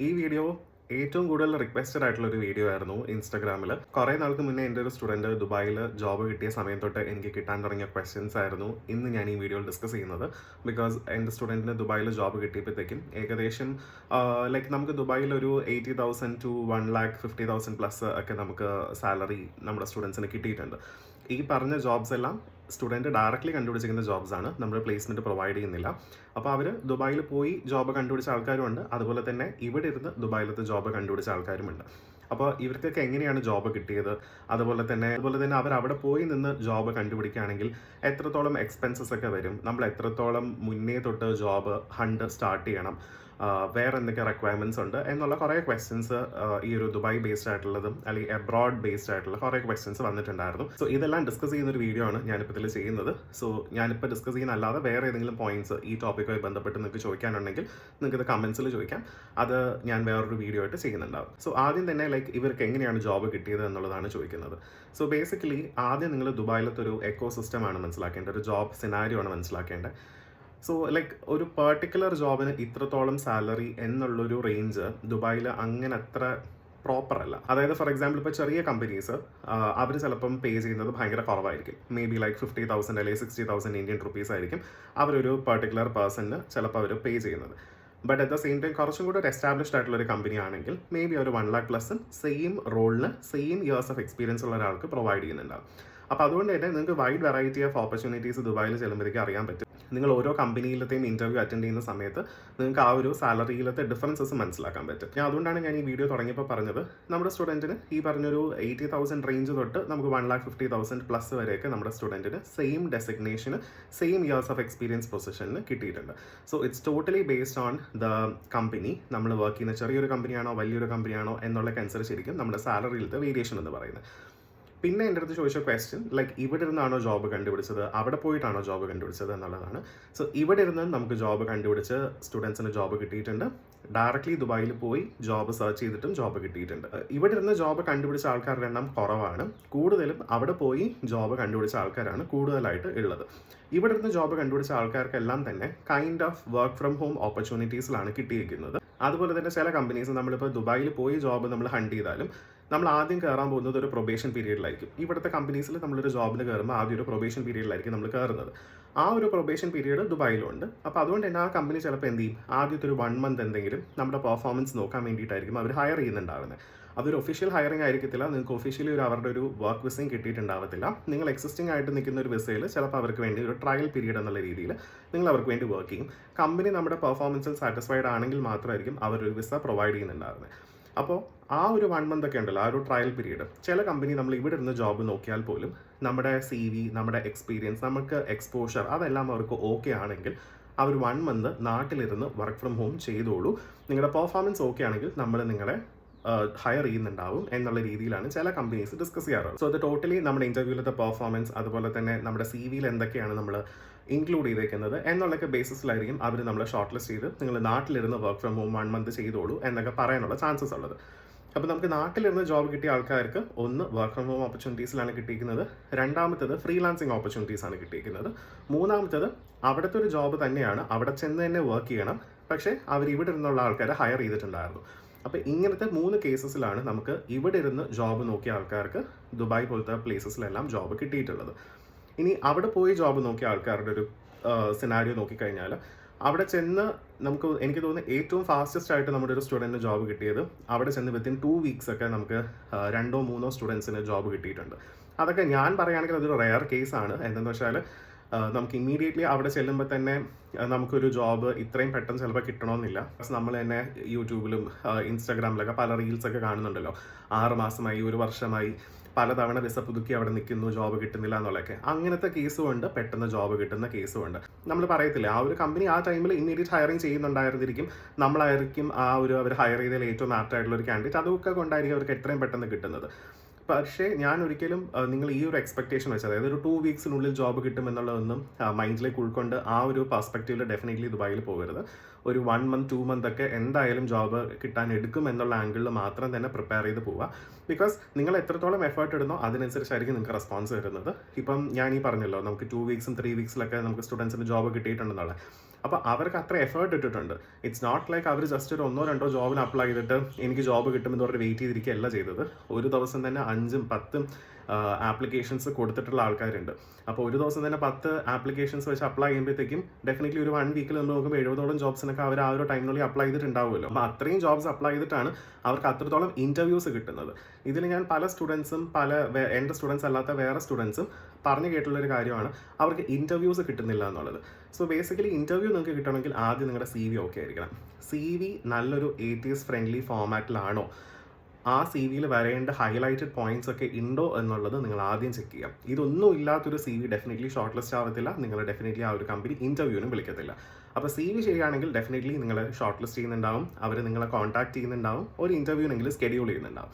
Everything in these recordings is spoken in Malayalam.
ഈ വീഡിയോ ഏറ്റവും കൂടുതൽ റിക്വസ്റ്റഡ് ആയിട്ടുള്ള ഒരു വീഡിയോ ആയിരുന്നു ഇൻസ്റ്റാഗ്രാമിൽ. കുറേ നാൾക്ക് മുന്നേ എൻ്റെ ഒരു സ്റ്റുഡൻറ്റ് ദുബായിൽ ജോബ് കിട്ടിയ സമയം തൊട്ട് എനിക്ക് കിട്ടാൻ തുടങ്ങിയ ക്വസ്റ്റ്യൻസ് ആയിരുന്നു ഇന്ന് ഞാൻ ഈ വീഡിയോയിൽ ഡിസ്കസ് ചെയ്യുന്നത്. ബിക്കോസ് എൻ്റെ സ്റ്റുഡൻറ്റിന് ദുബായിൽ ജോബ് കിട്ടിയപ്പോഴത്തേക്കും ഏകദേശം നമുക്ക് ദുബായിൽ ഒരു 80,000 to 1,50,000 പ്ലസ് ഒക്കെ നമുക്ക് സാലറി നമ്മുടെ സ്റ്റുഡൻസിന് കിട്ടിയിട്ടുണ്ട്. ഈ പറഞ്ഞ ജോബ്സ് എല്ലാം സ്റ്റുഡൻറ്റ് ഡയറക്റ്റ്ലി കണ്ടുപിടിച്ചിരിക്കുന്ന ജോബ്സ് ആണ്, നമ്മൾ പ്ലേസ്മെൻറ്റ് പ്രൊവൈഡ് ചെയ്യുന്നില്ല. അപ്പോൾ അവർ ദുബായിൽ പോയി ജോബ് കണ്ടുപിടിച്ച ആൾക്കാരുമുണ്ട്, അതുപോലെ തന്നെ ഇവിടെ ഇരുന്ന് ദുബായിലത്തെ ജോബ് കണ്ടുപിടിച്ച ആൾക്കാരുമുണ്ട്. അപ്പോൾ ഇവർക്കൊക്കെ എങ്ങനെയാണ് ജോബ് കിട്ടിയത്, അതുപോലെ തന്നെ അവർ അവിടെ പോയി നിന്ന് ജോബ് കണ്ടുപിടിക്കുകയാണെങ്കിൽ എത്രത്തോളം എക്സ്പെൻസസ് ഒക്കെ വരും, നമ്മൾ എത്രത്തോളം മുന്നേ തൊട്ട് ജോബ് ഹണ്ട് സ്റ്റാർട്ട് ചെയ്യണം, വേറെ എന്തൊക്കെ റിക്വയർമെൻറ്റ്സ് ഉണ്ട് എന്നുള്ള കുറേ ക്വസ്റ്റ്യൻസ് ഈ ഒരു ദുബായ് ബേസ്ഡ് ആയിട്ടുള്ളതും അല്ലെങ്കിൽ എബ്രോഡ് ബേസ്ഡ് ആയിട്ടുള്ള കുറേ ക്വസ്റ്റ്യൻസ് വന്നിട്ടുണ്ടായിരുന്നു. സോ ഇതെല്ലാം ഡിസ്കസ് ചെയ്യുന്ന ഒരു വീഡിയോ ആണ് ഞാനിപ്പോൾ ഇതിൽ ചെയ്യുന്നത്. സോ ഞാനിപ്പോൾ ഡിസ്കസ് ചെയ്യുന്ന അല്ലാതെ വേറെ ഏതെങ്കിലും പോയിന്റ്സ് ഈ ടോപ്പിക്കുമായി ബന്ധപ്പെട്ട് നിങ്ങൾക്ക് ചോദിക്കാനുണ്ടെങ്കിൽ നിങ്ങൾക്ക് ഇത് കമൻസിൽ ചോദിക്കാം. അത് ഞാൻ വേറൊരു വീഡിയോ ആയിട്ട് ചെയ്യുന്നുണ്ടാവും. സോ ആദ്യം തന്നെ ഇവർക്ക് എങ്ങനെയാണ് ജോബ് കിട്ടിയത് എന്നുള്ളതാണ് ചോദിക്കുന്നത്. സോ ബേസിക്കലി ആദ്യം നിങ്ങൾ ദുബായിലത്തെ ഒരു എക്കോ സിസ്റ്റമാണ് മനസ്സിലാക്കേണ്ടത്, ഒരു ജോബ് സിനാരിയോ ആണ് മനസ്സിലാക്കേണ്ടത്. സോ ഒരു പെർട്ടിക്കുലർ ജോബിന് ഇത്രത്തോളം സാലറി എന്നുള്ളൊരു റേഞ്ച് ദുബായിൽ അങ്ങനെ അത്ര പ്രോപ്പർ അല്ല. അതായത് ഫോർ എക്സാമ്പിൾ ഇപ്പോൾ ചെറിയ കമ്പനീസ് അവർ ചിലപ്പം പേ ചെയ്യുന്നത് ഭയങ്കര കുറവായിരിക്കും. മേ ബി 50,000 അല്ലെങ്കിൽ 60,000 ഇന്ത്യൻ റുപ്പീസ് ആയിരിക്കും അവരൊരു പെർട്ടിക്കുലർ പേഴ്സണിന് ചിലപ്പോൾ അവർ പേ ചെയ്യുന്നത്. But at the same time കുറച്ചും കൂടെ ഒരു എസ്റ്റാബ്ലിഷ്ഡ് ആയിട്ടുള്ള ഒരു കമ്പനി ആണെങ്കിൽ മേ ബി ഒരു 1 lakh പ്ലസ് സെയിം റോളിന് സെയിം ഇയേഴ്സ് ഓഫ് എക്സ്പീരിയൻസ് ഉള്ള ഒരാൾക്ക് പ്രൊവൈഡ് ചെയ്യുന്നുണ്ടാവും. അപ്പോൾ അതുകൊണ്ട് തന്നെ നിങ്ങൾക്ക് വൈഡ് വെറൈറ്റി ഓഫ് ഓപ്പർച്യൂണിറ്റീസ് ദുബായിൽ ചെല്ലുമ്പോഴേക്കും അറിയാൻ പറ്റും. നിങ്ങൾ ഓരോ കമ്പനിയിലത്തെയും ഇൻ്റർവ്യൂ അറ്റൻഡ് ചെയ്യുന്ന സമയത്ത് നിങ്ങൾക്ക് ആ ഒരു സാലറിയിലത്തെ ഡിഫറൻസസ് മനസ്സിലാക്കാൻ പറ്റും. അതുകൊണ്ടാണ് ഞാൻ ഈ വീഡിയോ തുടങ്ങിയപ്പോൾ പറഞ്ഞത്, നമ്മുടെ സ്റ്റുഡൻറ്റിന് ഈ പറഞ്ഞൊരു 80,000 റേഞ്ച് തൊട്ട് നമുക്ക് 1,50,000 പ്ലസ് വരെയൊക്കെ നമ്മുടെ സ്റ്റുഡൻറ്റിന് സെയിം ഡെസിഗ്നേഷന് സെയിം ഇയേഴ്സ് ഓഫ് എക്സ്പീരിയൻസ് പൊസിഷനിൽ കിട്ടിയിട്ടുണ്ട്. So it's totally based on the company. നമ്മൾ വർക്ക് ചെയ്യുന്ന ചെറിയൊരു കമ്പനിയാണോ വലിയൊരു കമ്പനിയാണോ എന്നുള്ളതൊക്കെ അനുസരിച്ചിരിക്കും നമ്മുടെ സാലറിയിലത്തെ വേരിയേഷൻ എന്ന് പറയുന്നത്. പിന്നെ എൻ്റെ അടുത്ത് ചോദിച്ച ക്വസ്റ്റ്യൻ ഇവിടെ ഇരുന്നാണോ ജോബ് കണ്ടുപിടിച്ചത്, അവിടെ പോയിട്ടാണോ ജോബ് കണ്ടുപിടിച്ചത് എന്നുള്ളതാണ്. സോ ഇവിടെ ഇരുന്ന് നമുക്ക് ജോബ് കണ്ടുപിടിച്ച് സ്റ്റുഡൻസിന് ജോബ് കിട്ടിയിട്ടുണ്ട്. ഡയറക്റ്റ്ലി ദുബായിൽ പോയി ജോബ് സെർച്ച് ചെയ്തിട്ടും ജോബ് കിട്ടിയിട്ടുണ്ട്. ഇവിടെ ഇരുന്ന് ജോബ് കണ്ടുപിടിച്ച ആൾക്കാരുടെ എണ്ണം കുറവാണ്, കൂടുതലും അവിടെ പോയി ജോബ് കണ്ടുപിടിച്ച ആൾക്കാരാണ് കൂടുതലായിട്ട് ഉള്ളത്. ഇവിടെ ഇരുന്ന് ജോബ് കണ്ടുപിടിച്ച ആൾക്കാർക്കെല്ലാം തന്നെ kind of work from home ഓപ്പർച്യൂണിറ്റീസിലാണ് കിട്ടിയിരിക്കുന്നത്. അതുപോലെ തന്നെ ചില കമ്പനീസ് നമ്മളിപ്പോൾ ദുബായിൽ പോയി ജോബ് നമ്മൾ ഹണ്ട് ചെയ്താലും നമ്മൾ ആദ്യം കയറാൻ പോകുന്നത് ഒരു പ്രൊബേഷൻ പീരീഡിലായിരിക്കും. ഇവിടുത്തെ കമ്പനീസിൽ നമ്മളൊരു ജോബിന് കയറുമ്പോൾ ആദ്യം ഒരു പ്രൊബേഷൻ പീരീഡിലായിരിക്കും നമ്മൾ കയറുന്നത്. ആ ഒരു പ്രൊബേഷൻ പീരീഡ് ദുബായിലുണ്ട്. അപ്പോൾ അതുകൊണ്ട് തന്നെ ആ കമ്പനി ചിലപ്പോൾ എന്ത് ചെയ്യും, ആദ്യത്തെ ഒരു 1 month എന്തെങ്കിലും നമ്മുടെ പെർഫോമൻസ് നോക്കാൻ വേണ്ടിയിട്ടായിരിക്കും അവർ ഹയർ ചെയ്യുന്നുണ്ടാവുന്നത്. അതൊരു ഒഫീഷ്യൽ ഹയറിംഗ് ആയിരിക്കത്തില്ല, നിങ്ങൾക്ക് ഒഫീഷ്യലി അവരുടെ ഒരു വർക്ക് വിസയും കിട്ടിയിട്ടുണ്ടാവത്തില്ല. നിങ്ങൾ എക്സിസ്റ്റിംഗ് ആയിട്ട് നിൽക്കുന്ന ഒരു വിസയിൽ ചിലപ്പോൾ അവർക്ക് വേണ്ടി ഒരു ട്രയൽ പീരീഡ് എന്നുള്ള രീതിയിൽ നിങ്ങൾ അവർക്ക് വേണ്ടി വർക്ക് ചെയ്യും. കമ്പനി നമ്മുടെ പെർഫോമൻസിൽ സാറ്റിസ്ഫൈഡ് ആണെങ്കിൽ മാത്രമായിരിക്കും അവരൊരു വിസ പ്രൊവൈഡ് ചെയ്യുന്നുണ്ടാവുന്നത്. അപ്പോൾ ആ ഒരു 1 month ഒക്കെ ഉണ്ടല്ലോ, ആ ഒരു ട്രയൽ പീരീഡ്, ചില കമ്പനി നമ്മൾ ഇവിടെ ഇരുന്ന് ജോബ് നോക്കിയാൽ പോലും നമ്മുടെ CV, നമ്മുടെ എക്സ്പീരിയൻസ്, നമുക്ക് എക്സ്പോഷർ അതെല്ലാം അവർക്ക് ഓക്കെ ആണെങ്കിൽ അവർ 1 month നാട്ടിലിരുന്ന് വർക്ക് ഫ്രം ഹോം ചെയ്തോളൂ, നിങ്ങളുടെ പെർഫോമൻസ് ഓക്കെ ആണെങ്കിൽ നമ്മൾ നിങ്ങളെ ഹയർ ചെയ്യുന്നുണ്ടാവും എന്നുള്ള രീതിയിലാണ് ചില കമ്പനീസ് ഡിസ്കസ് ചെയ്യാറുള്ളത്. സോ അത് ടോട്ടലി നമ്മുടെ ഇൻ്റർവ്യൂവിലത്തെ പെർഫോമൻസ്, അതുപോലെ തന്നെ നമ്മുടെ CVയിൽ എന്തൊക്കെയാണ് നമ്മൾ ഇൻക്ലൂഡ് ചെയ്തേക്കുന്നത് എന്നുള്ളൊക്കെ ബേസിസിലായിരിക്കും അവർ നമ്മളെ ഷോർട്ട് ലിസ്റ്റ് ചെയ്ത് നിങ്ങൾ നാട്ടിലിരുന്ന് വർക്ക് ഫ്രം ഹോം 1 month ചെയ്തോളൂ എന്നൊക്കെ പറയാനുള്ള ചാൻസസ് ഉള്ളത്. അപ്പോൾ നമുക്ക് നാട്ടിലിരുന്ന് ജോബ് കിട്ടിയ ആൾക്കാർക്ക് ഒന്ന് വർക്ക് ഫ്രം ഹോം ഓപ്പർച്യൂണിറ്റീസിലാണ് കിട്ടിയിരിക്കുന്നത്, രണ്ടാമത്തേത് ഫ്രീലാൻസിങ് ഓപ്പർച്യൂണിറ്റീസ് ആണ് കിട്ടിയിരിക്കുന്നത്, മൂന്നാമത്തേത് അവിടുത്തെ ഒരു ജോബ് തന്നെയാണ്, അവിടെ ചെന്ന് തന്നെ വർക്ക് ചെയ്യണം, പക്ഷേ അവർ ഇവിടെ ഇരുന്നുള്ള ആൾക്കാരെ ഹയർ ചെയ്തിട്ടുണ്ടായിരുന്നു. അപ്പോൾ ഇങ്ങനത്തെ 3 കേസസിലാണ് നമുക്ക് ഇവിടെ ഇരുന്ന് ജോബ് നോക്കിയ ആൾക്കാർക്ക് ദുബായ് പോലത്തെ പ്ലേസസിലെല്ലാം ജോബ് കിട്ടിയിട്ടുള്ളത്. ഇനി അവിടെ പോയി ജോബ് നോക്കിയ ആൾക്കാരുടെ ഒരു സിനാരിയോ നോക്കിക്കഴിഞ്ഞാൽ അവിടെ ചെന്ന് എനിക്ക് തോന്നുന്നു ഏറ്റവും ഫാസ്റ്റസ്റ്റ് ആയിട്ട് നമ്മുടെ ഒരു സ്റ്റുഡൻറ്റിന് ജോബ് കിട്ടിയത് അവിടെ ചെന്ന് വിത്തിൻ 2 weeks ഒക്കെ നമുക്ക് 2-3 സ്റ്റുഡൻസിന് ജോബ് കിട്ടിയിട്ടുണ്ട്. അതൊക്കെ ഞാൻ പറയുകയാണെങ്കിൽ അതൊരു റെയർ കേസാണ്. എന്തെന്ന് വെച്ചാൽ നമുക്ക് ഇമ്മീഡിയറ്റ്ലി അവിടെ ചെല്ലുമ്പോൾ തന്നെ നമുക്കൊരു ജോബ് ഇത്രയും പെട്ടെന്ന് ചിലപ്പോൾ കിട്ടണമെന്നില്ല. നമ്മൾ തന്നെ യൂട്യൂബിലും ഇൻസ്റ്റാഗ്രാമിലൊക്കെ പല റീൽസൊക്കെ കാണുന്നുണ്ടല്ലോ, 6 മാസമായി 1 വർഷമായി പലതവണ വിസ പുതുക്കി അവിടെ നിൽക്കുന്നു, ജോബ് കിട്ടുന്നില്ല എന്നുള്ളതൊക്കെ. അങ്ങനത്തെ കേസും ഉണ്ട്, പെട്ടെന്ന് ജോബ് കിട്ടുന്ന കേസും ഉണ്ട്. നമ്മൾ പറയത്തില്ല, ആ ഒരു കമ്പനി ആ ടൈമിൽ ഇമ്മീഡിയറ്റ് ഹയറിംഗ് ചെയ്യുന്നുണ്ടായിരുന്നിരിക്കും, നമ്മളായിരിക്കും അവർ ഹയർ ചെയ്തതിൽ ഏറ്റവും ആപ്റ്റ് ആയിട്ടുള്ള ഒരു കാൻഡിഡേറ്റ്, അതൊക്കെ കൊണ്ടായിരിക്കും അവർക്ക് എത്രയും പെട്ടെന്ന് കിട്ടുന്നത്. പക്ഷേ ഞാൻ ഒരിക്കലും നിങ്ങൾ ഈ ഒരു എക്സ്പെക്ടേഷൻ വെച്ച്, അതായത് ഒരു 2 weeksനുള്ളിൽ ജോബ് കിട്ടുമെന്നുള്ളതൊന്നും മൈൻഡിലേക്ക് ഉൾക്കൊണ്ട് ആ ഒരു പെർസ്പെക്റ്റീവിൽ ഡെഫിനറ്റ്ലി ദുബായിൽ പോകരുത്. ഒരു 1 month 2 month ഒക്കെ എന്തായാലും ജോബ് കിട്ടാൻ എടുക്കും എന്നുള്ള ആംഗിളിൽ മാത്രം തന്നെ പ്രിപ്പയർ ചെയ്ത് പോവുക. ബിക്കോസ് നിങ്ങൾ എത്രത്തോളം എഫേർട്ട് ഇടുന്നോ അതിനനുസരിച്ചായിരിക്കും നിങ്ങൾക്ക് റെസ്പോൺസ് വരുന്നത്. ഇപ്പം ഞാൻ ഈ പറഞ്ഞല്ലോ, നമുക്ക് 2 weeks 3 weeks നമുക്ക് സ്റ്റുഡൻസിന് ജോബ് കിട്ടിയിട്ടുണ്ടെന്നുള്ളത്. അപ്പോൾ അവർക്ക് അത്ര എഫേർട്ട് ഇട്ടിട്ടുണ്ട്. ഇറ്റ്സ് നോട്ട് ലൈക്ക് അവർ ജസ്റ്റ് ഒരു 1-2 ജോബിന് അപ്ലൈ ചെയ്തിട്ട് എനിക്ക് ജോബ് കിട്ടുമെന്ന് പറഞ്ഞ് വെയിറ്റ് ചെയ്തിരിക്കുകയല്ല ചെയ്തത്. ഒരു ദിവസം തന്നെ 5ഉം 10ഉം ആപ്ലിക്കേഷൻസ് കൊടുത്തിട്ടുള്ള ആൾക്കാരുണ്ട്. അപ്പോൾ ഒരു ദിവസം തന്നെ 10 ആപ്ലിക്കേഷൻസ് വെച്ച് അപ്ലൈ ചെയ്യുമ്പോഴത്തേക്കും ഡെഫിനറ്റ്ലി ഒരു 1 വീക്കിൽ നിന്ന് നോക്കുമ്പോൾ 70ഓളം ജോബ്സിനൊക്കെ അവർ ആ ഒരു ടൈമിനുള്ളിൽ അപ്ലൈ ചെയ്തിട്ടുണ്ടാവുമല്ലോ. അപ്പോൾ അത്രയും ജോബ്സ് അപ്ലൈ ചെയ്തിട്ടാണ് അവർക്ക് അത്രത്തോളം ഇൻ്റർവ്യൂസ് കിട്ടുന്നത്. ഇതിൽ ഞാൻ പല സ്റ്റുഡൻസും എൻ്റെ സ്റ്റുഡൻസ് അല്ലാത്ത വേറെ സ്റ്റുഡൻസും പറഞ്ഞു കേട്ടുള്ളൊരു കാര്യമാണ് അവർക്ക് ഇൻ്റർവ്യൂസ് കിട്ടുന്നില്ല എന്നുള്ളത്. സോ ബേസിക്കലി ഇൻ്റർവ്യൂ നിങ്ങൾക്ക് കിട്ടണമെങ്കിൽ ആദ്യം നിങ്ങളുടെ CV ഓക്കെ ആയിരിക്കണം. CV നല്ലൊരു ATS ഫ്രണ്ട്ലി ഫോമാറ്റിലാണോ, ആ CV വരേണ്ട ഹൈലൈറ്റഡ് പോയിന്റ്സ് ഒക്കെ ഉണ്ടോ എന്നുള്ളത് നിങ്ങൾ ആദ്യം ചെക്ക് ചെയ്യാം. ഇതൊന്നും ഇല്ലാത്തൊരു CV ഡെഫിനറ്റ്ലി ഷോർട്ട് ലിസ്റ്റ് ആവത്തില്ല, നിങ്ങൾ ഡെഫിനറ്റ്ലി ആ ഒരു കമ്പനി ഇൻ്റർവ്യൂവിനും വിളിക്കത്തില്ല. അപ്പോൾ CV ശരിയാണെങ്കിൽ ഡെഫിനറ്റ്ലി നിങ്ങൾ ഷോർട്ട് ലിസ്റ്റ് ചെയ്യുന്നുണ്ടാവും, അവർ നിങ്ങളെ കോൺടാക്ട് ചെയ്യുന്നുണ്ടാവും, ഒരു ഇൻ്റർവ്യൂവിനെങ്കിലും സ്കെഡ്യൂൾ ചെയ്യുന്നുണ്ടാവും.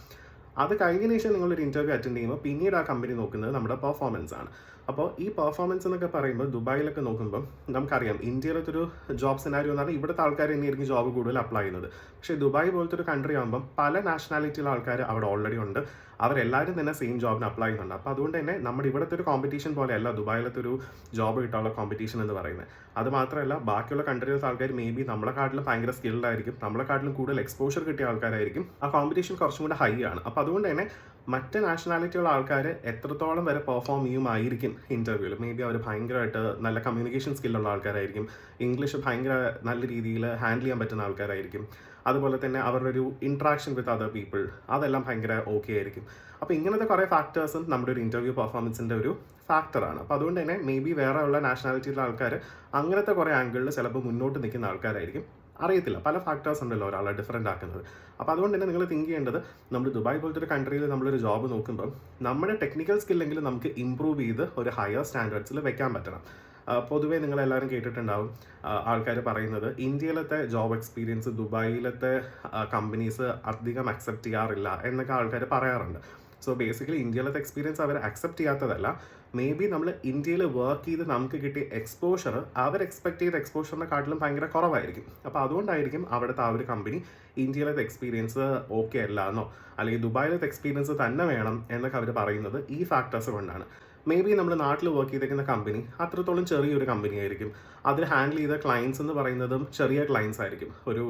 അത് കഴിഞ്ഞതിന് ശേഷം നിങ്ങളൊരു ഇൻ്റർവ്യൂ അറ്റൻഡ് ചെയ്യുമ്പോൾ പിന്നീട് ആ കമ്പനി നോക്കുന്നത് നമ്മുടെ പെർഫോമൻസ് ആണ്. അപ്പോൾ ഈ പെർഫോമൻസ് എന്നൊക്കെ പറയുമ്പോൾ ദുബായിലൊക്കെ നോക്കുമ്പോൾ നമുക്കറിയാം ഇന്ത്യയിലത്തെ ഒരു ജോബ് സിനാരിയോ എന്ന് പറഞ്ഞാൽ ഇവിടുത്തെ ആൾക്കാർ തന്നെയായിരിക്കും ജോബ് കൂടുതൽ അപ്ലൈ ചെയ്യുന്നത്. പക്ഷേ ദുബായ് പോലത്തെ ഒരു കൺട്രി ആകുമ്പം പല നാഷണാലിറ്റിയുള്ള ആൾക്കാർ അവിടെ ഓൾറെഡി ഉണ്ട്, അവരെല്ലാവരും തന്നെ സെയിം ജോബിന് അപ്ലൈ ചെയ്യുന്നുണ്ട്. അപ്പോൾ അതുകൊണ്ട് തന്നെ നമ്മുടെ ഇവിടുത്തെ ഒരു കോമ്പറ്റീഷൻ പോലെയല്ല ദുബായിലത്തെ ഒരു ജോബ് കിട്ടാനുള്ള കോമ്പറ്റീഷൻ എന്ന് പറയുന്നത്. അത് മാത്രമല്ല ബാക്കിയുള്ള കൺട്രിയിലത്തെ ആൾക്കാർ മേ ബി നമ്മളെക്കാട്ടിലും ഭയങ്കര സ്കിൽഡ് ആയിരിക്കും, നമ്മളെക്കാട്ടിലും കൂടുതൽ എക്സ്പോഷർ കിട്ടിയ ആൾക്കാരായിരിക്കും. ആ കോമ്പറ്റീഷൻ കുറച്ചും കൂടെ ഹൈ ആണ്. അപ്പോൾ അതുകൊണ്ട് തന്നെ മറ്റ് നാഷണാലിറ്റിയുള്ള ആൾക്കാർ എത്രത്തോളം വരെ പെർഫോം ചെയ്യുമായിരിക്കും ഇൻ്റർവ്യൂവിൽ. മേ ബി അവർ ഭയങ്കരമായിട്ട് നല്ല കമ്മ്യൂണിക്കേഷൻ സ്കില്ലുള്ള ആൾക്കാരായിരിക്കും, ഇംഗ്ലീഷ് ഭയങ്കര നല്ല രീതിയിൽ ഹാൻഡിൽ ചെയ്യാൻ പറ്റുന്ന ആൾക്കാരായിരിക്കും, അതുപോലെ തന്നെ അവരുടെ ഒരു ഇൻട്രാക്ഷൻ വിത്ത് അതർ പീപ്പിൾ അതെല്ലാം ഭയങ്കര ഓക്കെ ആയിരിക്കും. അപ്പോൾ ഇങ്ങനത്തെ കുറേ ഫാക്ടേഴ്സും നമ്മുടെ ഒരു ഇൻ്റർവ്യൂ പെർഫോമൻസിൻ്റെ ഒരു ഫാക്ടറാണ്. അപ്പോൾ അതുകൊണ്ട് തന്നെ മേ ബി വേറെ ഉള്ള നാഷണാലിറ്റിയിലുള്ള ആൾക്കാർ അങ്ങനത്തെ കുറേ ആംഗിളിൽ ചിലപ്പോൾ മുന്നോട്ട് നിൽക്കുന്ന ആൾക്കാരായിരിക്കും. അറിയത്തില്ല, പല ഫാക്ടേഴ്സ് ഉണ്ടല്ലോ ഒരാളെ ഡിഫറൻ്റ് ആക്കുന്നത്. അപ്പോൾ അതുകൊണ്ട് തന്നെ നിങ്ങൾ തിങ്ക് ചെയ്യേണ്ടത് നമ്മൾ ദുബായ് പോലത്തെ ഒരു കൺട്രിയിൽ നമ്മളൊരു ജോബ് നോക്കുമ്പോൾ നമ്മുടെ ടെക്നിക്കൽ സ്കില്ലെങ്കിലും നമുക്ക് ഇമ്പ്രൂവ് ചെയ്ത് ഒരു ഹയർ സ്റ്റാൻഡേർഡ്സിൽ വെക്കാൻ പറ്റണം. പൊതുവേ നിങ്ങളെല്ലാവരും കേട്ടിട്ടുണ്ടാവും ആൾക്കാർ പറയുന്നത് ഇന്ത്യയിലത്തെ ജോബ് എക്സ്പീരിയൻസ് ദുബായിലത്തെ കമ്പനീസ് അധികം അക്സെപ്റ്റ് ചെയ്യാറില്ല എന്നൊക്കെ ആൾക്കാർ പറയാറുണ്ട്. സോ ബേസിക്കലി ഇന്ത്യയിലത്തെ എക്സ്പീരിയൻസ് അവർ അക്സെപ്റ്റ് ചെയ്യാത്തതല്ല, മേ ബി നമ്മൾ ഇന്ത്യയിൽ വർക്ക് ചെയ്ത് നമുക്ക് കിട്ടിയ എക്സ്പോഷർ അവർ എക്സ്പെക്ട് ചെയ്ത എക്സ്പോഷറിനെക്കാട്ടിലും ഭയങ്കര കുറവായിരിക്കും. അപ്പോൾ അതുകൊണ്ടായിരിക്കും അവിടുത്തെ ആ ഒരു കമ്പനി ഇന്ത്യയിലത്തെ എക്സ്പീരിയൻസ് ഓക്കെ അല്ല എന്നോ അല്ലെങ്കിൽ ദുബായിലത്തെ എക്സ്പീരിയൻസ് തന്നെ വേണം എന്നൊക്കെ അവർ പറയുന്നത് ഈ ഫാക്ടേഴ്സ് കൊണ്ടാണ്. മേ ബി നമ്മൾ നാട്ടിൽ വർക്ക് ചെയ്തേക്കുന്ന കമ്പനി അത്രത്തോളം ചെറിയൊരു കമ്പനി ആയിരിക്കും, അതിൽ ഹാൻഡിൽ ചെയ്ത ക്ലയൻസ് എന്ന് പറയുന്നതും ചെറിയ ക്ലയൻസ് ആയിരിക്കും. ഒരു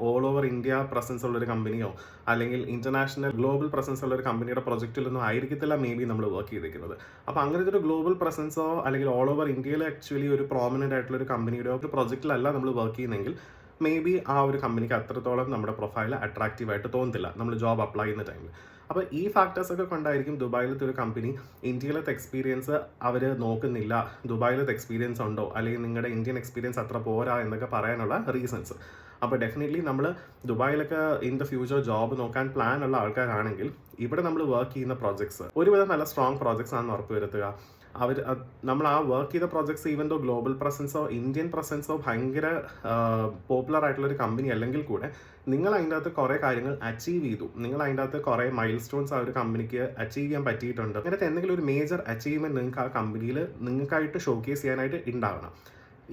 ഓൾ ഓവർ ഇന്ത്യ പ്രസൻസ് ഉള്ളൊരു കമ്പനിയോ അല്ലെങ്കിൽ ഇന്റർനാഷണൽ ഗ്ലോബൽ പ്രസൻസ് ഉള്ള ഒരു കമ്പനിയുടെ പ്രൊജക്റ്റിലൊന്നും ആയിരിക്കത്തില്ല മേ ബി നമ്മൾ വർക്ക് ചെയ്തിരിക്കുന്നത്. അപ്പോൾ അങ്ങനത്തെ ഒരു ഗ്ലോബൽ പ്രസൻസോ അല്ലെങ്കിൽ ഓൾ ഓവർ ഇന്ത്യയിൽ ആക്ച്വലി ഒരു പ്രോമിനൻ്റ് ആയിട്ടുള്ള ഒരു കമ്പനിയുടെ ഒരു പ്രൊജക്റ്റിലല്ല നമ്മൾ വർക്ക് ചെയ്യുന്നെങ്കിൽ മേ ബി ആ ഒരു കമ്പനിക്ക് അത്രത്തോളം നമ്മുടെ പ്രൊഫൈൽ അട്രാക്റ്റീവായിട്ട് തോന്നത്തില്ല നമ്മൾ ജോബ് അപ്ലൈ ചെയ്യുന്ന ടൈമിൽ. അപ്പോൾ ഈ ഫാക്ടേഴ്സൊക്കെ കൊണ്ടായിരിക്കും ദുബായിലത്തെ ഒരു കമ്പനി ഇന്ത്യയിലത്തെ എക്സ്പീരിയൻസ് അവർ നോക്കുന്നില്ല, ദുബായിലത്തെ എക്സ്പീരിയൻസ് ഉണ്ടോ അല്ലെങ്കിൽ നിങ്ങളുടെ ഇന്ത്യൻ എക്സ്പീരിയൻസ് അത്ര പോരാ എന്നൊക്കെ പറയാനുള്ള റീസൺസ്. അപ്പോൾ ഡെഫിനറ്റ്ലി നമ്മൾ ദുബായിലൊക്കെ ഇൻ ദ ഫ്യൂച്ചർ ജോബ് നോക്കാൻ പ്ലാൻ ഉള്ള ആൾക്കാരാണെങ്കിൽ ഇവിടെ നമ്മൾ വർക്ക് ചെയ്യുന്ന പ്രോജക്ട്സ് ഒരുവിധം നല്ല സ്ട്രോങ് പ്രോജക്ട്സ് ആണെന്ന് ഉറപ്പുവരുത്തുക. നമ്മൾ ആ വർക്ക് ചെയ്ത പ്രോജക്ട്സ് ഈവൻ ദോ ഗ്ലോബൽ പ്രസൻസോ ഇന്ത്യൻ പ്രസൻസോ ഭയങ്കര പോപ്പുലർ ആയിട്ടുള്ളൊരു കമ്പനി അല്ലെങ്കിൽ കൂടെ നിങ്ങൾ അതിൻ്റെ അകത്ത് കുറേ കാര്യങ്ങൾ അച്ചീവ് ചെയ്തു, നിങ്ങൾ അതിൻ്റെ അകത്ത് കുറേ മൈൽ സ്റ്റോൺസ് ആ ഒരു കമ്പനിക്ക് അച്ചീവ് ചെയ്യാൻ പറ്റിയിട്ടുണ്ട്. അങ്ങനത്തെ എന്തെങ്കിലും ഒരു മേജർ അച്ചീവ്മെൻറ്റ് നിങ്ങൾക്ക് ആ കമ്പനിയിൽ നിങ്ങൾക്കായിട്ട് ഷോക്കേസ് ചെയ്യാനായിട്ട് ഉണ്ടാവണം.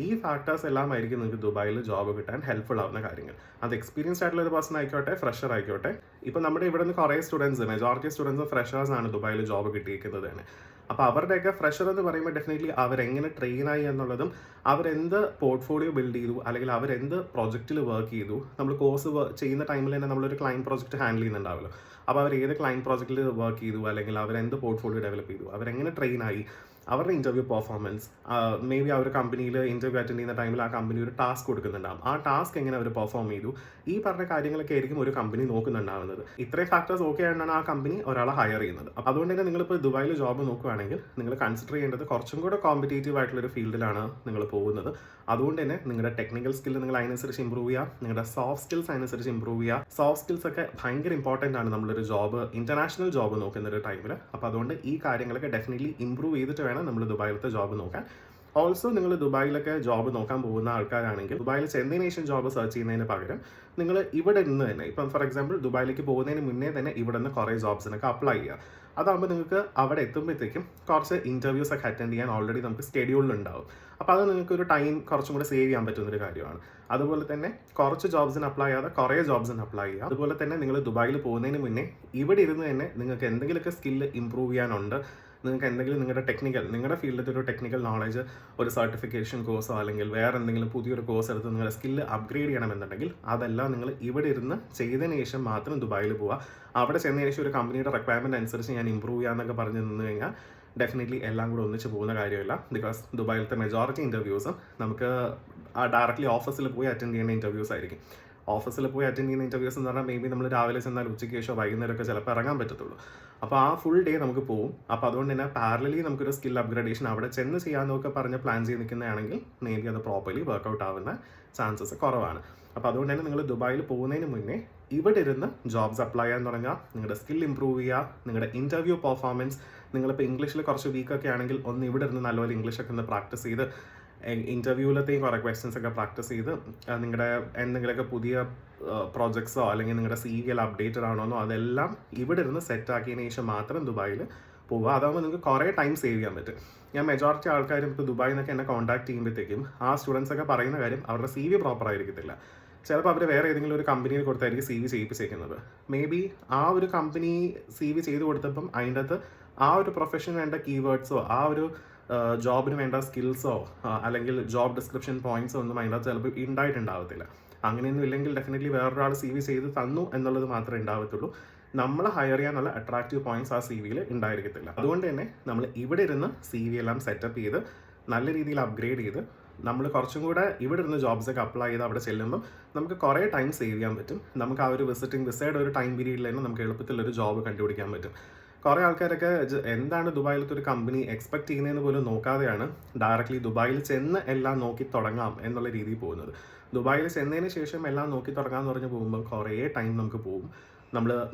ഈ ഫാക്ടേഴ്സ് എല്ലാം ആയിരിക്കും നിങ്ങൾക്ക് ദുബായിൽ ജോബ് കിട്ടാൻ ഹെൽപ്ഫുൾ ആവുന്ന കാര്യങ്ങൾ. അത് എക്സ്പീരിയൻസ്ഡ് ആയിട്ടുള്ള ഒരു പേഴ്സൺ ആയിക്കോട്ടെ, ഫ്രഷർ ആയിക്കോട്ടെ. ഇപ്പം നമ്മുടെ ഇവിടെ നിന്ന് കുറേ സ്റ്റുഡൻസ്, മെജോറിറ്റി സ്റ്റുഡൻസ് ഫ്രഷേഴ്സ് ആണ് ദുബായിൽ ജോബ് കിട്ടിയിരിക്കുന്നത് തന്നെ. അപ്പോൾ അവരുടെയൊക്കെ ഫ്രഷർ എന്ന് പറയുമ്പോൾ ഡെഫിനറ്റ്ലി അവരെങ്ങനെ ട്രെയിനായി എന്നുള്ളതും അവരെന്ത് പോർട്ട്ഫോളിയോ ബിൽഡ് ചെയ്തു അല്ലെങ്കിൽ അവരെന്ത് പ്രോജക്റ്റിൽ വർക്ക് ചെയ്തു. നമ്മൾ കോഴ്സ് ചെയ്യുന്ന ടൈമിൽ തന്നെ നമ്മളൊരു ക്ലയൻറ്റ് പ്രോജക്റ്റ് ഹാൻഡിൽ ചെയ്യുന്നുണ്ടാവുമല്ലോ. അപ്പോൾ അവർ ഏത് ക്ലയൻറ്റ് പ്രോജക്റ്റിൽ വർക്ക് ചെയ്തു അല്ലെങ്കിൽ അവരെന്ത് പോർട്ട്ഫോളിയോ ഡെവലപ്പ് ചെയ്തു, അവരെങ്ങനെ ട്രെയിനായി, അവരുടെ ഇൻ്റർവ്യൂ പെർഫോമൻസ്, മേ ബി ആ ഒരു കമ്പനിയിൽ ഇൻ്റർവ്യൂ അറ്റൻഡ് ചെയ്യുന്ന ടൈമിൽ ആ കമ്പനി ഒരു ടാസ്ക് കൊടുക്കുന്നുണ്ടാകും, ആ ടാസ്ക് എങ്ങനെ അവർ പെർഫോം ചെയ്തു, ഈ പറഞ്ഞ കാര്യങ്ങളൊക്കെ ആയിരിക്കും ഒരു കമ്പനി നോക്കുന്നുണ്ടാവുന്നത്. ഇത്രയും ഫാക്ടേഴ്സ് ഓക്കെ ആയിട്ടാണ് ആ കമ്പനി ഒരാളെ ഹയർ ചെയ്യുന്നത്. അപ്പോൾ അതുകൊണ്ട് തന്നെ നിങ്ങളിപ്പോൾ ദുബായിൽ ജോബ് നോക്കുകയാണെങ്കിൽ നിങ്ങൾ കൺസിഡർ ചെയ്യേണ്ടത് കുറച്ചും കൂടെ കോമ്പറ്റേറ്റീവ് ആയിട്ടുള്ളൊരു ഫീൽഡിലാണ് നിങ്ങൾ പോകുന്നത്. അതുകൊണ്ട് തന്നെ നിങ്ങളുടെ ടെക്നിക്കൽ സ്കില്ല് നിങ്ങൾ അതിനനുസരിച്ച് ഇമ്പ്രൂവ് ചെയ്യുക, നിങ്ങളുടെ സോഫ്റ്റ് സ്കിൽസ് അതിനനുസരിച്ച് ഇമ്പ്രൂവ് ചെയ്യുക. സോഫ്റ്റ് സ്കിൽസ് ഒക്കെ ഭയങ്കര ഇമ്പോർട്ടൻ്റ് ആണ് നമ്മളൊരു ജോബ്, ഇന്റർനാഷണൽ ജോബ് നോക്കുന്ന ഒരു ടൈമിൽ. അപ്പോൾ അതുകൊണ്ട് ഈ കാര്യങ്ങളൊക്കെ ഡെഫിനറ്റ്ലി ഇമ്പ്രൂവ് ചെയ്തിട്ട് വേണം നമ്മൾ ദുബായിലത്തെ ജോബ് നോക്കാൻ. ഓൾസോ നിങ്ങൾ ദുബായിലൊക്കെ ജോബ് നോക്കാൻ പോകുന്ന ആൾക്കാരാണെങ്കിൽ ദുബായിൽ ചെന്നൈ നേഷൻ ജോബ് സെർച്ച് ചെയ്യുന്നതിന് പകരം നിങ്ങൾ ഇവിടെ നിന്ന് തന്നെ, ഇപ്പം ഫോർ എക്സാമ്പിൾ ദുബായിലേക്ക് പോകുന്നതിന് മുന്നേ തന്നെ ഇവിടെ നിന്ന് കുറേ ജോബ്സിനൊക്കെ അപ്ലൈ ചെയ്യുക. അതാകുമ്പോൾ നിങ്ങൾക്ക് അവിടെ എത്തുമ്പോഴത്തേക്കും കുറച്ച് ഇൻ്റർവ്യൂസ് ഒക്കെ അറ്റൻഡ് ചെയ്യാൻ ഓൾറെഡി നമുക്ക് സ്കെഡ്യൂളിലുണ്ടാവും. അപ്പോൾ അത് നിങ്ങൾക്ക് ഒരു ടൈം കുറച്ചും കൂടെ സേവ് ചെയ്യാൻ പറ്റുന്നൊരു കാര്യമാണ്. അതുപോലെ തന്നെ കുറച്ച് ജോബ്സിന് അപ്ലൈ ചെയ്യാതെ കുറേ ജോബ്സിന് അപ്ലൈ ചെയ്യുക. അതുപോലെ തന്നെ നിങ്ങൾ ദുബായിൽ പോകുന്നതിന് മുന്നേ ഇവിടെ ഇരുന്ന് തന്നെ നിങ്ങൾക്ക് എന്തെങ്കിലുമൊക്കെ സ്കില്ല് ഇമ്പ്രൂവ് ചെയ്യാനുണ്ട്, നിങ്ങൾക്ക് എന്തെങ്കിലും നിങ്ങളുടെ ഫീൽഡിലത്തെ ഒരു ടെക്നിക്കൽ നോളജ്, ഒരു സർട്ടിഫിക്കേഷൻ കോഴ്സോ അല്ലെങ്കിൽ വേറെ എന്തെങ്കിലും പുതിയൊരു കോഴ്സ് എടുത്ത് നിങ്ങളുടെ സ്കില്ല് അപ്ഗ്രേഡ് ചെയ്യണമെന്നുണ്ടെങ്കിൽ അതെല്ലാം നിങ്ങൾ ഇവിടെ ഇരുന്ന് ചെയ്തതിന് ശേഷം മാത്രം ദുബായിൽ പോവുക. അവിടെ ചെന്നതിന് ശേഷം ഒരു കമ്പനിയുടെ റിക്വയർമെൻറ്റ് അനുസരിച്ച് ഞാൻ ഇമ്പ്രൂവ് ചെയ്യാമെന്നൊക്കെ പറഞ്ഞ് നിന്ന് കഴിഞ്ഞാൽ ഡെഫിനറ്റ്ലി എല്ലാം കൂടെ ഒന്നിച്ച് പോകുന്ന കാര്യമില്ല. ബിക്കോസ് ദുബായിലത്തെ മെജോറിറ്റി ഇൻ്റർവ്യൂസും നമുക്ക് ഡയറക്റ്റ്ലി ഓഫീസിൽ പോയി അറ്റൻഡ് ചെയ്യേണ്ട ഇൻ്റർവ്യൂസ് ആയിരിക്കും. ഓഫീസിൽ പോയി അറ്റൻഡ് ചെയ്യുന്ന ഇൻ്റർവ്യൂസ് എന്ന് പറഞ്ഞാൽ മേ ബി നമ്മൾ രാവിലെ ചെന്നാൽ ഉച്ചയ്ക്ക് ശേഷം വൈകുന്നേരമൊക്കെ ചിലപ്പോൾ ഇറങ്ങാൻ പറ്റത്തുള്ളൂ. അപ്പോൾ ആ ഫുൾ ഡേ നമുക്ക് പോകും. അപ്പോൾ അതുകൊണ്ട് തന്നെ പാരലലി നമുക്കൊരു സ്കിൽ അപ്ഗ്രഡേഷൻ അവിടെ ചെന്ന് ചെയ്യാമെന്നൊക്കെ പറഞ്ഞ് പ്ലാൻ ചെയ്ത് നിൽക്കുന്നതാണെങ്കിൽ മേ ബി അത് പ്രോപ്പർലി വർക്കൗട്ട് ആവുന്ന ചാൻസസ് കുറവാണ്. അപ്പോൾ അതുകൊണ്ട് തന്നെ നിങ്ങൾ ദുബായിൽ പോകുന്നതിന് മുന്നേ ഇവിടെ ഇരുന്ന് ജോബ്സ് അപ്ലൈ ചെയ്യാൻ തുടങ്ങുക, നിങ്ങളുടെ സ്കിൽ ഇമ്പ്രൂവ് ചെയ്യുക, നിങ്ങളുടെ ഇൻ്റർവ്യൂ പെർഫോമൻസ്. നിങ്ങളിപ്പോൾ ഇംഗ്ലീഷിൽ കുറച്ച് വീക്കൊക്കെ ആണെങ്കിൽ ഒന്ന് ഇവിടെ ഇരുന്ന് നല്ലപോലെ ഇംഗ്ലീഷൊക്കെ ഒന്ന് പ്രാക്ടീസ് ചെയ്ത് ഇൻ്റർവ്യൂവിലത്തെയും കുറേ ക്വസ്റ്റ്യൻസ് ഒക്കെ പ്രാക്ടീസ് ചെയ്ത് നിങ്ങളുടെ എന്തെങ്കിലുമൊക്കെ പുതിയ പ്രോജക്ട്സോ അല്ലെങ്കിൽ നിങ്ങളുടെ CV അപ്ഡേറ്റഡ് ആണോന്നോ അതെല്ലാം ഇവിടെ ഇരുന്ന് സെറ്റ് ആക്കിയതിന് ശേഷം മാത്രം ദുബായിൽ പോവുക. അതാകുമ്പോൾ നിങ്ങൾക്ക് കുറേ ടൈം സേവ് ചെയ്യാൻ പറ്റും. ഞാൻ മെജോറിറ്റി ആൾക്കാരും ഇപ്പോൾ ദുബായിൽ നിന്നൊക്കെ എന്നെ കോൺടാക്ട് ചെയ്യുമ്പോഴത്തേക്കും ആ സ്റ്റുഡൻസ് ഒക്കെ പറയുന്ന കാര്യം അവരുടെ CV പ്രോപ്പർ ആയിരിക്കത്തില്ല. ചിലപ്പോൾ അവർ വേറെ ഏതെങ്കിലും ഒരു കമ്പനിയിൽ കൊടുത്തായിരിക്കും CV ചെയ്യിപ്പിച്ചേക്കുന്നത്. മേ ബി ആ ഒരു കമ്പനി CV ചെയ്ത് കൊടുത്തപ്പം അതിൻ്റെ അകത്ത് ആ ഒരു പ്രൊഫഷന് വേണ്ട കീവേഡ്സോ ആ ഒരു ജോബിന് വേണ്ട സ്കിൽസോ അല്ലെങ്കിൽ ജോബ് ഡിസ്ക്രിപ്ഷൻ പോയിന്റ്സോ ഒന്നും അതിനകത്ത് ചിലപ്പോൾ ഉണ്ടായിട്ടുണ്ടാവത്തില്ല. അങ്ങനെയൊന്നും ഇല്ലെങ്കിൽ ഡെഫിനറ്റ്ലി വേറൊരാൾ CV ചെയ്ത് തന്നു എന്നുള്ളത് മാത്രമേ ഉണ്ടാവത്തുള്ളൂ. നമ്മൾ ഹയർ ചെയ്യാനുള്ള അട്രാക്റ്റീവ് പോയിന്റ്സ് ആ CV ഉണ്ടായിരിക്കത്തില്ല. അതുകൊണ്ട് തന്നെ നമ്മൾ ഇവിടെ ഇരുന്ന് CV എല്ലാം സെറ്റപ്പ് ചെയ്ത് നല്ല രീതിയിൽ അപ്ഗ്രേഡ് ചെയ്ത് നമ്മൾ കുറച്ചും കൂടെ ഇവിടെ ഇരുന്ന് ജോബ്സൊക്കെ അപ്ലൈ ചെയ്ത് അവിടെ ചെല്ലുമ്പോൾ നമുക്ക് കുറേ ടൈം സേവ് ചെയ്യാൻ പറ്റും. നമുക്ക് ആ ഒരു വിസയുടെ ഒരു ടൈം പീരീഡിൽ തന്നെ നമുക്ക് എളുപ്പത്തിലൊരു ജോബ് കണ്ടുപിടിക്കാൻ പറ്റും. കുറേ ആൾക്കാരൊക്കെ എന്താണ് ദുബായിലത്തെ ഒരു കമ്പനി എക്സ്പെക്ട് ചെയ്യുന്നതെന്ന് പോലും നോക്കാതെയാണ് ഡയറക്റ്റ്ലി ദുബായിൽ ചെന്ന് എല്ലാം നോക്കി തുടങ്ങാം എന്നുള്ള രീതിയിൽ പോകുന്നത്. ദുബായിൽ ചെന്നതിന് ശേഷം എല്ലാം നോക്കി തുടങ്ങാമെന്ന് പറഞ്ഞ് പോകുമ്പോൾ കുറേ ടൈം നമുക്ക് പോകും.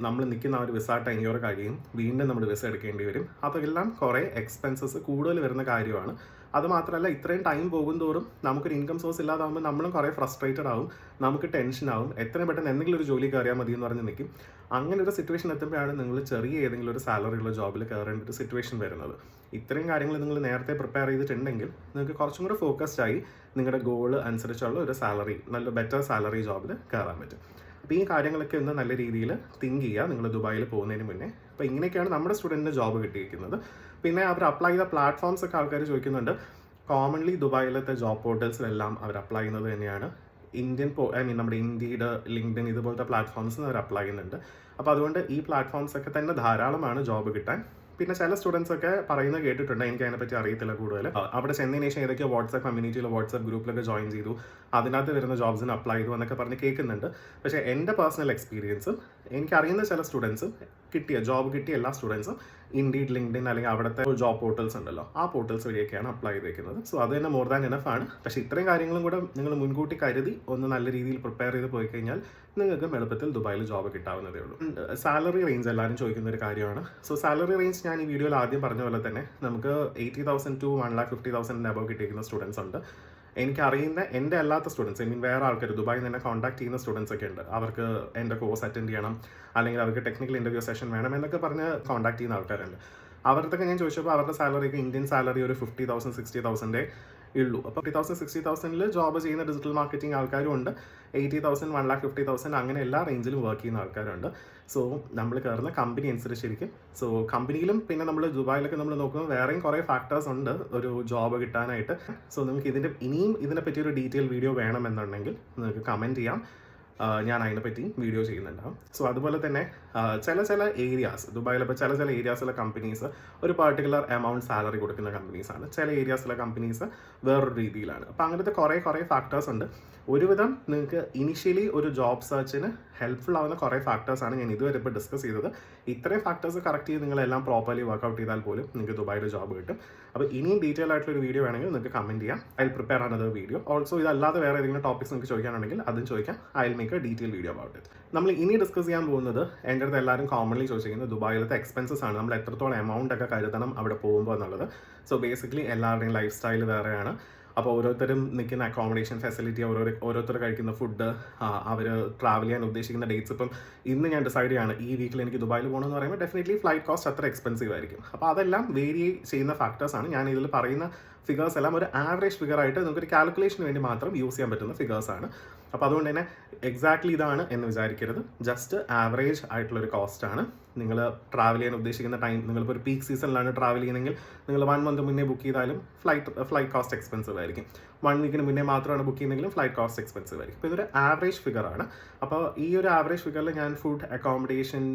നമ്മൾ നിൽക്കുന്ന ആ ഒരു വിസ ടെന്യൂർ കഴിയും, വീണ്ടും നമ്മൾ വിസ എടുക്കേണ്ടി വരും. അതെല്ലാം കുറേ എക്സ്പെൻസസ് കൂടുതൽ വരുന്ന കാര്യമാണ്. അതുമാത്രമല്ല ഇത്രയും ടൈം പോകും തോറും നമുക്കൊരു ഇൻകം സോഴ്സ് ഇല്ലാതാകുമ്പോൾ നമ്മളും കുറേ ഫ്രസ്ട്രേറ്റഡ് ആവും, നമുക്ക് ടെൻഷൻ ആവും, എത്രയും പെട്ടെന്ന് എന്തെങ്കിലും ഒരു ജോലി കയറിയാൽ മതി എന്ന് പറഞ്ഞ് നിൽക്കും. അങ്ങനെ ഒരു സിറ്റുവേഷൻ എത്തുമ്പോഴാണ് നിങ്ങൾ ചെറിയ ഏതെങ്കിലും ഒരു സാലറി ഉള്ള ജോബിൽ കയറേണ്ട ഒരു സിറ്റുവേഷൻ വരുന്നത്. ഇത്രയും കാര്യങ്ങൾ നിങ്ങൾ നേരത്തെ പ്രിപ്പയർ ചെയ്തിട്ടുണ്ടെങ്കിൽ നിങ്ങൾക്ക് കുറച്ചും കൂടെ ഫോക്കസ്ഡ് ആയി നിങ്ങളുടെ ഗോൾ അനുസരിച്ചുള്ള ഒരു സാലറി, നല്ല ബെറ്റർ സാലറി ജോബിൽ കയറാൻ പറ്റും. അപ്പോൾ ഈ കാര്യങ്ങളൊക്കെ ഒന്ന് നല്ല രീതിയിൽ തിങ്ക് ചെയ്യുക നിങ്ങൾ ദുബായിൽ പോകുന്നതിന് മുന്നേ. അപ്പോൾ ഇങ്ങനെയൊക്കെയാണ് നമ്മുടെ സ്റ്റുഡൻറ്റിന് ജോബ് കിട്ടിയിരിക്കുന്നത്. പിന്നെ അവർ അപ്ലൈ ചെയ്ത പ്ലാറ്റ്ഫോംസ് ഒക്കെ ആൾക്കാർ ചോദിക്കുന്നുണ്ട്. കോമൺലി ദുബായിലത്തെ ജോബ് പോർട്ടൽസിലെല്ലാം അവർ അപ്ലൈ ചെയ്യുന്നത് തന്നെയാണ് നമ്മുടെ ഇൻഡീഡ്, ലിങ്ക്ഡിൻ ഇതുപോലത്തെ പ്ലാറ്റ്ഫോംസിന് അവർ അപ്ലൈ ചെയ്യുന്നുണ്ട്. അപ്പോൾ അതുകൊണ്ട് ഈ പ്ലാറ്റ്ഫോംസ് ഒക്കെ തന്നെ ധാരാളമാണ് ജോബ് കിട്ടാൻ. പിന്നെ ചില സ്റ്റുഡൻസ് ഒക്കെ പറയുന്നത് കേട്ടിട്ടുണ്ട്, എനിക്ക് അതിനെപ്പറ്റി അറിയത്തില്ല കൂടുതൽ. അവിടെ ചെന്നതിന് ശേഷം ഏതൊക്കെയോ വാട്സാപ്പ് കമ്മ്യൂണിറ്റിയിലോ വാട്സാപ്പ് ഗ്രൂപ്പിലൊക്കെ ജോയിൻ ചെയ്തു, അതിനകത്ത് വരുന്ന ജോബ്സിന് അപ്ലൈ ചെയ്തു എന്നൊക്കെ പറഞ്ഞ് കേൾക്കുന്നുണ്ട്. പക്ഷേ എൻ്റെ പേഴ്സണൽ എക്സ്പീരിയൻസും എനിക്കറിയുന്ന ചില സ്റ്റുഡൻസും ജോബ് കിട്ടിയ എല്ലാ സ്റ്റുഡൻസും ഇൻഡീഡ്, ലിങ്ക്ഡിൻ അല്ലെങ്കിൽ അവിടുത്തെ ജോബ് പോർട്ടൽസ് ഉണ്ടല്ലോ, ആ പോർട്ടൽസ് വഴിയൊക്കെയാണ് അപ്ലൈ ചെയ്തേക്കുന്നത്. സോ അത് തന്നെ മോർ ദാൻ എനഫ് ആണ്. പക്ഷേ ഇത്രയും കാര്യങ്ങളും കൂടെ നിങ്ങൾ മുൻകൂട്ടി കരുതി ഒന്ന് നല്ല രീതിയിൽ പ്രിപ്പയർ ചെയ്ത് പോയി കഴിഞ്ഞാൽ നിങ്ങൾക്ക് എളുപ്പത്തിൽ ദുബായിൽ ജോബ് കിട്ടാവുന്നതേ ഉള്ളൂ. സാലറി റേഞ്ച് എല്ലാവരും ചോദിക്കുന്ന ഒരു കാര്യമാണ്. സോ സാലറി റേഞ്ച് ഞാൻ ഈ വീഡിയോയിൽ ആദ്യം പറഞ്ഞ പോലെ തന്നെ നമുക്ക് 80,000 to 1,50,000 അബവ് കിട്ടിയിരിക്കുന്ന സ്റ്റുഡൻസ് ഉണ്ട്. എനിക്കറിയുന്ന എൻ്റെ അല്ലാത്ത സ്റ്റുഡൻസ്, വേറെ ആൾക്കാർ ദുബായിൽ നിന്ന് കോൺടാക്ട് ചെയ്യുന്ന സ്റ്റുഡൻസ് ഒക്കെ ഉണ്ട്. അവർക്ക് എൻ്റെ കോഴ്സ് അറ്റൻഡ് ചെയ്യണം അല്ലെങ്കിൽ അവർക്ക് ടെക്നിക്കൽ ഇൻ്റർവ്യൂ സെഷൻ വേണം എന്നൊക്കെ പറഞ്ഞ് കോൺടാക്ട് ചെയ്യുന്ന ആൾക്കാരുണ്ട്. അവരുടെ ഞാൻ ചോദിച്ചപ്പോൾ അവരുടെ സാലറിക്ക് ഇന്ത്യൻ സാലറി ഒരു 50,000 60,000 ഉള്ളൂ. അപ്പോൾ 50,000 60,000 ജോബ് ചെയ്യുന്ന ഡിജിറ്റൽ മാർക്കറ്റിംഗ് ആൾക്കാരും ഉണ്ട്. 80,000 1,50,000 അങ്ങനെ എല്ലാ റേഞ്ചിലും വർക്ക് ചെയ്യുന്ന ആൾക്കാരുണ്ട്. സോ നമ്മൾ കയറുന്ന കമ്പനി അനുസരിച്ചിരിക്കും. സോ കമ്പനിയിലും പിന്നെ നമ്മൾ ദുബായിലൊക്കെ നമ്മൾ നോക്കുമ്പോൾ വേറെയും കുറേ ഫാക്ടേഴ്സ് ഉണ്ട് ഒരു ജോബ് കിട്ടാനായിട്ട്. സോ നിങ്ങൾക്ക് ഇനിയും ഇതിനെപ്പറ്റി ഒരു ഡീറ്റെയിൽ വീഡിയോ വേണമെന്നുണ്ടെങ്കിൽ നിങ്ങൾക്ക് കമൻറ്റ് ചെയ്യാം. ഞാൻ അതിനെപ്പറ്റി വീഡിയോ ചെയ്യുന്നുണ്ടാവും. സോ അതുപോലെ തന്നെ ചില ഏരിയാസ് ദുബായിലിപ്പോൾ ചില ഏരിയാസിലെ കമ്പനീസ് ഒരു പർട്ടിക്കുലർ എമൗണ്ട് സാലറി കൊടുക്കുന്ന കമ്പനീസാണ്. ചില ഏരിയാസിലെ കമ്പനീസ് വേറൊരു രീതിയിലാണ്. അപ്പോൾ അങ്ങനത്തെ കുറേ ഫാക്ടേഴ്സ് ഉണ്ട്. ഒരുവിധം നിങ്ങൾക്ക് ഇനിഷ്യലി ഒരു ജോബ് സെർച്ചിന് ഹെൽപ്ഫുൾ ആവുന്ന കുറേ ഫാക്ടേഴ്സാണ് ഞാൻ ഇതുവരെ ഇപ്പോൾ ഡിസ്കസ് ചെയ്തത്. ഇത്രയും ഫാക്ടേഴ്സ് കറക്റ്റ് ചെയ്ത് നിങ്ങളെല്ലാം പ്രോപ്പർലി വർക്കൗട്ട് ചെയ്താൽ പോലും നിങ്ങൾക്ക് ദുബായിൽ ജോബ് കിട്ടും. അപ്പോൾ ഇനിയും ഡീറ്റെയിൽ ആയിട്ടുള്ള ഒരു വീഡിയോ വേണമെങ്കിൽ നിങ്ങൾക്ക് കമൻറ്റ് ചെയ്യാം. I prepare another video. Also ഇതല്ലാതെ വേറെ ഏതെങ്കിലും ടോപ്പിക്സ് നിങ്ങൾക്ക് ചോദിക്കാനുണ്ടെങ്കിൽ അതും ചോദിക്കാം. I will make a detail video about it. നമ്മൾ ഇനി ഡിസ്കസ് ചെയ്യാൻ പോകുന്നത് എൻ്റെ അടുത്ത് എല്ലാവരും കോമൺലി ചോദിച്ചിരിക്കുന്നത് ദുബായിലത്തെ എക്സ്പെൻസസ് ആണ്. നമ്മൾ എത്രത്തോളം എമൗണ്ട് ഒക്കെ കരുതണം അവിടെ പോകുമ്പോൾ എന്നുള്ളത്. സോ ബേസിക്കലി എല്ലാവരുടെയും ലൈഫ് സ്റ്റൈൽ വേറെയാണ്. അപ്പോൾ ഓരോരുത്തരും നിൽക്കുന്ന അക്കോമഡേഷൻ ഫെസിലിറ്റി, ഓരോരുത്തർ കഴിക്കുന്ന ഫുഡ്, അവർ ട്രാവൽ ചെയ്യാൻ ഉദ്ദേശിക്കുന്ന ഡേറ്റ്സ്. ഇപ്പം ഇന്ന് ഞാൻ ഡിസൈഡ് ചെയ്യാണ് ഈ വീക്കിൽ എനിക്ക് ദുബായിൽ പോകണമെന്ന് പറയുമ്പോൾ ഡെഫിനറ്റ്ലി ഫ്ലൈറ്റ് കോസ്റ്റ് അത്ര എക്സ്പെൻസീവ് ആയിരിക്കും. അപ്പോൾ അതെല്ലാം വേരി ചെയ്യുന്ന ഫാക്ടേഴ്സാണ്. ഞാൻ ഇതിൽ പറയുന്ന ഫിഗേഴ്സ് എല്ലാം ഒരു ആവറേജ് ഫിഗർ ആയിട്ട് നമുക്കൊരു കാൽക്കുലേഷന് വേണ്ടി മാത്രം യൂസ് ചെയ്യാൻ പറ്റുന്ന ഫിഗേഴ്സാണ്. അപ്പോൾ അതുകൊണ്ട് തന്നെ എക്സാക്ട്ലി ഇതാണ് എന്ന് വിചാരിക്കരുത്. ജസ്റ്റ് ആവറേജ് ആയിട്ടുള്ളൊരു കോസ്റ്റാണ്. നിങ്ങൾ ട്രാവൽ ചെയ്യാൻ ഉദ്ദേശിക്കുന്ന ടൈം, നിങ്ങളിപ്പോൾ ഒരു പീക്ക് സീസണിലാണ് ട്രാവൽ ചെയ്യുന്നതെങ്കിൽ നിങ്ങൾ 1 മന്ത് മുന്നേ ബുക്ക് ചെയ്താലും ഫ്ലൈറ്റ് കോസ്റ്റ് എക്സ്പെൻസീവ് ആയിരിക്കും. 1 വീക്കിന് മുന്നേ മാത്രമാണ് ബുക്ക് ചെയ്യുന്നതെങ്കിലും ഫ്ലൈറ്റ് കോസ്റ്റ് എക്സ്പെൻസീവ് ആയിരിക്കും. അപ്പോൾ ഇതൊരു ആവറേജ് ഫിഗർ ആണ്. അപ്പോൾ ഈ ഒരു ആവറേജ് ഫിഗറിൽ ഞാൻ ഫുഡ്, അക്കോമഡേഷൻ,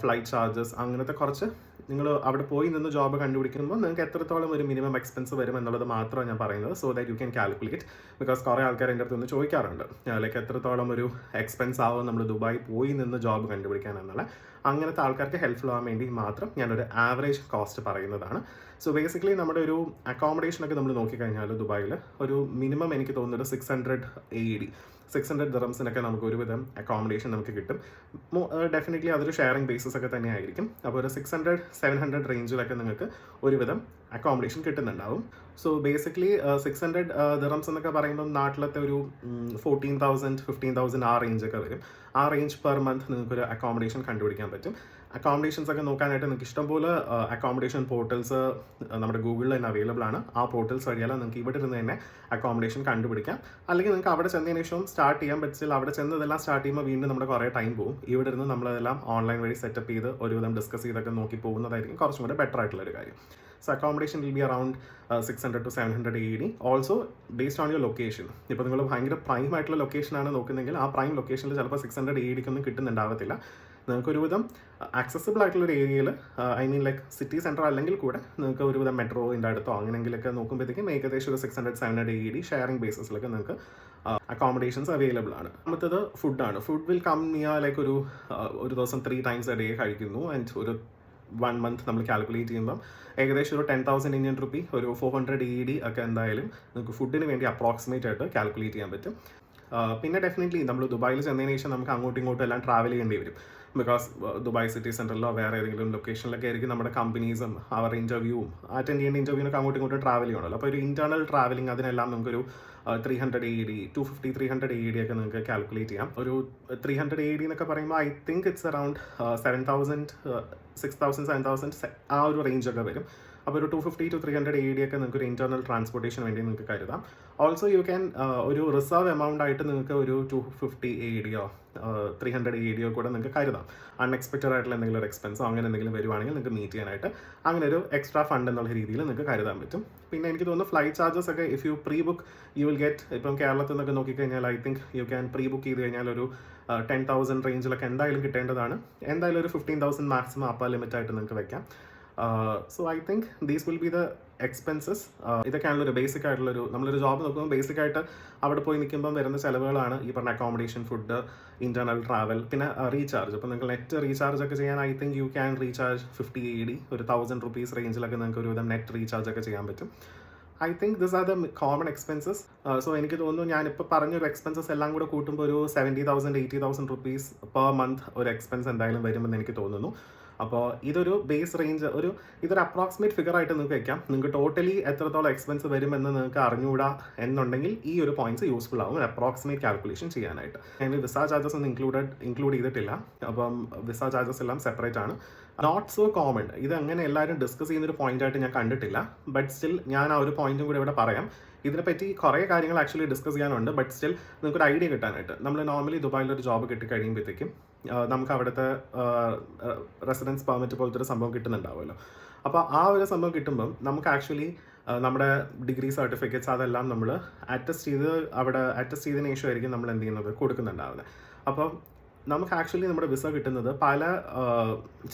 ഫ്ലൈറ്റ് ചാർജസ് അങ്ങനത്തെ കുറച്ച് നിങ്ങൾ അവിടെ പോയി നിന്ന് ജോബ് കണ്ടുപിടിക്കുമ്പോൾ നിങ്ങൾക്ക് എത്രത്തോളം ഒരു മിനിമം എക്സ്പെൻസ് വരും എന്നുള്ളത് മാത്രമാണ് ഞാൻ പറയുന്നത്. So that you can calculate. Because കുറേ ആൾക്കാർ എൻ്റെ അടുത്ത് നിന്ന് ചോദിക്കാറുണ്ട്, ലൈക്ക് എത്രത്തോളം ഒരു എക്സ്പെൻസ് ആവും നമ്മൾ ദുബായി പോയി നിന്ന് ജോബ് കണ്ടുപിടിക്കാൻ എന്നുള്ള. അങ്ങനത്തെ ആൾക്കാർക്ക് ഹെൽപ്ഫുൾ ആവാൻ വേണ്ടി മാത്രം ഞാനൊരു ആവറേജ് കോസ്റ്റ് പറയുന്നതാണ്. സോ ബേസിക്കലി നമ്മുടെ ഒരു അക്കോമഡേഷനൊക്കെ നമ്മൾ നോക്കിക്കഴിഞ്ഞാൽ ദുബായിൽ ഒരു മിനിമം എനിക്ക് തോന്നുന്നത് 600 AED, 600 ദിറംസിനൊക്കെ നമുക്ക് ഒരുവിധം അക്കോമഡേഷൻ നമുക്ക് കിട്ടും. ഡെഫിനറ്റ്ലി അതൊരു ഷെയറിംഗ് ബേസിസ് ഒക്കെ തന്നെ ആയിരിക്കും. അപ്പോൾ ഒരു 600-700 റേഞ്ചിലൊക്കെ നിങ്ങൾക്ക് ഒരുവിധം അക്കോമഡേഷൻ കിട്ടുന്നുണ്ടാവും. സോ ബേസിക്കലി 600 ദിറംസ് എന്നൊക്കെ പറയുമ്പോൾ നാട്ടിലത്തെ ഒരു 14,000-15,000 ആ റേഞ്ചൊക്കെ വരും. ആ റേഞ്ച് പെർ മന്ത് നിങ്ങൾക്കൊരു അക്കോമഡേഷൻ കണ്ടുപിടിക്കാൻ പറ്റും. അക്കോമഡേഷൻസ് ഒക്കെ നോക്കാനായിട്ട് നിങ്ങൾക്ക് ഇഷ്ടംപോലെ അക്കോമഡേഷൻ പോർട്ടൽസ് നമ്മുടെ ഗൂഗിളിൽ തന്നെ അവൈലബിൾ ആണ്. ആ പോർട്ടൽസ് വഴിയാൽ നിങ്ങൾക്ക് ഇവിടെ ഇരുന്ന് തന്നെ അക്കോമഡേഷൻ കണ്ടുപിടിക്കാം. അല്ലെങ്കിൽ നിങ്ങൾക്ക് അവിടെ ചെന്നതിന് ശേഷം സ്റ്റാർട്ട് ചെയ്യാൻ പറ്റില്ല. അവിടെ ചെന്നതെല്ലാം സ്റ്റാർട്ട് ചെയ്യുമ്പോൾ വീണ്ടും നമ്മുടെ കുറേ ടൈം പോകും. ഇവിടെ ഇരുന്ന് നമ്മളതെല്ലാം ഓൺലൈൻ വഴി സെറ്റപ്പ് ചെയ്ത് ഒരുവിധം ഡിസ്കസ് ചെയ്തൊക്കെ നോക്കി പോകുന്നതായിരിക്കും കുറച്ചും കൂടെ ബെറ്റർ ആയിട്ടുള്ളൊരു കാര്യം. So accommodation will be around 600-700 AED. Also based on your location. ഇപ്പോൾ നിങ്ങൾ ഭയങ്കര പ്രൈം ആയിട്ടുള്ള ലൊക്കേഷനാണ് നോക്കുന്നതെങ്കിൽ ആ പ്രൈം ലൊക്കേഷനിൽ ചിലപ്പോൾ 600 AED ഒന്നും കിട്ടുന്നുണ്ടാവത്തില്ല. നിങ്ങൾക്ക് ഒരുവിധം ആക്സസിബിൾ ആയിട്ടുള്ളൊരു ഏരിയയിൽ, I mean like city centre അല്ലെങ്കിൽ കൂടെ നിങ്ങൾക്ക് ഒരുവിധം മെട്രോൻ്റെ അടുത്തോ അങ്ങനെയെങ്കിലൊക്കെ നോക്കുമ്പോഴത്തേക്കും ഏകദേശം ഒരു 600-700 AED ഷെയറിംഗ് ബേസിസിലൊക്കെ നിങ്ങൾക്ക് അക്കോമഡേഷൻസ് അവൈലബിൾ ആണ്. അടുത്തത് ഫുഡാണ്. Food will come near like ഒരു ദിവസം 3 times a day കഴിക്കുന്നു. ആൻഡ് ഒരു 1 month നമ്മൾ കാൽക്കുലേറ്റ് ചെയ്യുമ്പം ഏകദേശം ഒരു 10,000 Indian rupee, ഒരു 400 AED ഒക്കെ എന്തായാലും നിങ്ങൾക്ക് ഫുഡിന് വേണ്ടി അപ്രോക്സിമേറ്റ് ആയിട്ട് കാൽക്കുലേറ്റ് ചെയ്യാൻ പറ്റും. പിന്നെ ഡെഫിനറ്റ്ലി നമ്മൾ ദുബായിൽ ചെന്നതിന് ശേഷം നമുക്ക് അങ്ങോട്ടും ഇങ്ങോട്ടും എല്ലാം ട്രാവൽ ചെയ്യേണ്ടി വരും. ബിക്കോസ് ദുബായ് സിറ്റി സെൻറ്ററിലോ വേറെ ഏതെങ്കിലും ലൊക്കേഷനിലൊക്കെ ആയിരിക്കും നമ്മുടെ കമ്പനീസും അവരുടെ ഇൻ്റർവ്യൂവും അറ്റൻഡ് ചെയ്യേണ്ട ഇൻ്റർവ്യൂവിനൊക്കെ അങ്ങോട്ടും ഇങ്ങോട്ടും ട്രാവൽ ചെയ്യണമല്ലോ. അപ്പോൾ ഒരു ഇൻറ്റേർണൽ ട്രാവലിംഗ് അതിനെല്ലാം നമുക്കൊരു 300 AED, 250-300 AED ഒക്കെ നിങ്ങൾക്ക് കാൽക്കുലേറ്റ് ചെയ്യാം. ഒരു 300 AED എന്നൊക്കെ പറയുമ്പോൾ ഐ തിങ്ക് ഇറ്റ്സ് അറൗണ്ട് 7,000, 6,000, 7,000 ആ ഒരു റേഞ്ചൊക്കെ വരും. അപ്പോൾ ഒരു 250-300 AED ഒക്കെ നിങ്ങൾക്ക് ഒരു ഇൻറ്റേർണൽ ട്രാൻസ്പോർട്ടേഷൻ വേണ്ടി നിങ്ങൾക്ക് കരുതാം. ഓൾസോ യു ക്യാൻ ഒരു റിസർവ് എമൗണ്ട് ആയിട്ട് നിങ്ങൾക്ക് ഒരു 250 AED-യോ 300 AED-യോ കൂടെ നിങ്ങൾക്ക് കരുതാം. അൺഎക്സ്പെക്റ്റഡ് ആയിട്ടുള്ള എന്തെങ്കിലും ഒരു എക്സ്പെൻസോ അങ്ങനെ എന്തെങ്കിലും വരുവാണെങ്കിൽ നിങ്ങൾക്ക് മീറ്റ് ചെയ്യാനായിട്ട് അങ്ങനെ ഒരു എക്സ്ട്രാ ഫണ്ട് എന്നുള്ള രീതിയിൽ നിങ്ങൾക്ക് കരുതാൻ പറ്റും. പിന്നെ എനിക്ക് തോന്നുന്നു ഫ്ലൈറ്റ് ചാർജസ് ഒക്കെ if you pre book you will get. ഇപ്പം കേരളത്തിൽ നിന്നൊക്കെ നോക്കിക്കഴിഞ്ഞാൽ I think you can pre book ചെയ്ത് കഴിഞ്ഞാൽ ഒരു 10,000 റേഞ്ചിലൊക്കെ എന്തായാലും കിട്ടേണ്ടതാണ്. എന്തായാലും ഒരു 15,000 മാക്സിമം അപ്പർ ലിമിറ്റ് ആയിട്ട് നിങ്ങൾക്ക് വെക്കാം. So I think these will be the expenses. ഇതൊക്കെയാണല്ലോ ബേസിക് ആയിട്ടുള്ളൊരു, നമ്മളൊരു ജോബ് നോക്കുമ്പോൾ ബേസിക് ആയിട്ട് അവിടെ പോയി നിൽക്കുമ്പം വരുന്ന ചിലവുകളാണ് ഈ പറഞ്ഞ അക്കോമഡേഷൻ, ഫുഡ്, ഇന്റേണൽ ട്രാവൽ, പിന്നെ റീചാർജ്. അപ്പോൾ നിങ്ങൾ നെറ്റ് റീചാർജ് ഒക്കെ ചെയ്യാൻ I think you can recharge 50 AED, ഒരു 1,000 rupees റേഞ്ചിലൊക്കെ നിങ്ങൾക്ക് ഒരുവിധം നെറ്റ് റീചാർജ് ഒക്കെ ചെയ്യാൻ പറ്റും. I think this are the common expenses. So എനിക്ക് തോന്നുന്നു ഞാനിപ്പോൾ പറഞ്ഞൊരു എക്സ്പെൻസസ് എല്ലാം കൂടെ കൂട്ടുമ്പോൾ ഒരു 70,000-80,000 rupees പെർ മന്ത് ഒരു എക്സ്പെൻസ് എന്തായാലും വരുമെന്ന് എനിക്ക് തോന്നുന്നു. അപ്പോൾ ഇതൊരു ബേസ് റേഞ്ച്, ഇതൊരു അപ്രോക്സിമേറ്റ് ഫിഗർ ആയിട്ട് നിങ്ങൾക്ക് വയ്ക്കാം. നിങ്ങൾക്ക് ടോട്ടലി എത്രത്തോളം എക്സ്പെൻസ് വരുമെന്ന് നിങ്ങൾക്ക് അറിഞ്ഞുകൂടാ എന്നുണ്ടെങ്കിൽ ഈ ഒരു പോയിന്റ്സ് യൂസ്ഫുൾ ആവും അപ്രോക്സിമേറ്റ് കാൽക്കുലേഷൻ ചെയ്യാനായിട്ട്. അതിന് വിസ ചാർജസ് ഒന്നും ഇൻക്ലൂഡ് ചെയ്തിട്ടില്ല. അപ്പം വിസ ചാർജസ് എല്ലാം സെപ്പറേറ്റ് ആണ്. Not so common. ഇത് അങ്ങനെ എല്ലാവരും ഡിസ്കസ് ചെയ്യുന്നൊരു പോയിന്റ് ആയിട്ട് ഞാൻ കണ്ടിട്ടില്ല. ബട്ട് സ്റ്റിൽ ഞാൻ ആ ഒരു പോയിന്റും കൂടെ ഇവിടെ പറയാം. ഇതിനെപ്പറ്റി കുറേ കാര്യങ്ങൾ ആക്ച്വലി ഡിസ്കസ് ചെയ്യാനുണ്ട്. ബട്ട് സ്റ്റിൽ നിങ്ങൾക്കൊരു ഐഡിയ കിട്ടാനായിട്ട്, നമ്മൾ നോർമലി ദുബായിലൊരു ജോബ് കിട്ടിക്കഴിയുമ്പോഴത്തേക്കും നമുക്ക് അവിടുത്തെ റെസിഡൻസ് പെർമിറ്റ് പോലത്തെ ഒരു സംഭവം കിട്ടുന്നുണ്ടാവുമല്ലോ. അപ്പോൾ ആ ഒരു സംഭവം കിട്ടുമ്പം നമുക്ക് ആക്ച്വലി നമ്മുടെ ഡിഗ്രി സർട്ടിഫിക്കറ്റ്സ് അതെല്ലാം നമ്മൾ അറ്റസ്റ്റ് ചെയ്തതിന് ശേഷമായിരിക്കും നമ്മൾ എന്ത് ചെയ്യുന്നത്, കൊടുക്കുന്നുണ്ടാവുന്നത്. അപ്പം നമുക്ക് ആക്ച്വലി നമ്മുടെ വിസ കിട്ടുന്നത്